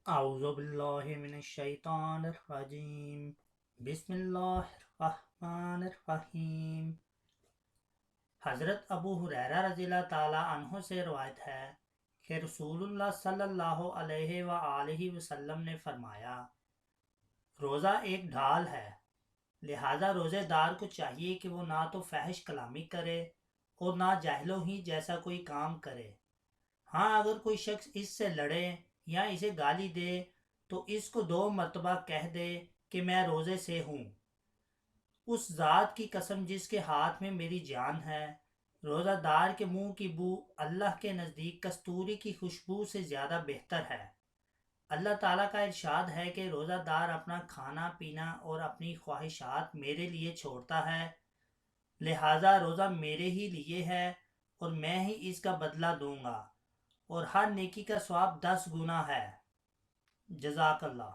اعوذ باللہ من الشیطان الرجیم، بسم اللہ الرحمن الرحیم۔ حضرت ابو ہریرہ رضی اللہ تعالیٰ عنہ سے روایت ہے کہ رسول اللہ صلی اللہ علیہ وآلہ وسلم نے فرمایا، روزہ ایک ڈھال ہے، لہذا روزے دار کو چاہیے کہ وہ نہ تو فحش کلامی کرے اور نہ جاہلوں ہی جیسا کوئی کام کرے۔ ہاں، اگر کوئی شخص اس سے لڑے یا اسے گالی دے تو اس کو 2 مرتبہ کہہ دے کہ میں روزے سے ہوں۔ اس ذات کی قسم جس کے ہاتھ میں میری جان ہے، روزہ دار کے منہ کی بو اللہ کے نزدیک کستوری کی خوشبو سے زیادہ بہتر ہے۔ اللہ تعالیٰ کا ارشاد ہے کہ روزہ دار اپنا کھانا پینا اور اپنی خواہشات میرے لیے چھوڑتا ہے، لہٰذا روزہ میرے ہی لیے ہے اور میں ہی اس کا بدلہ دوں گا، اور ہر نیکی کا ثواب 10 گنا ہے۔ جزاک اللہ۔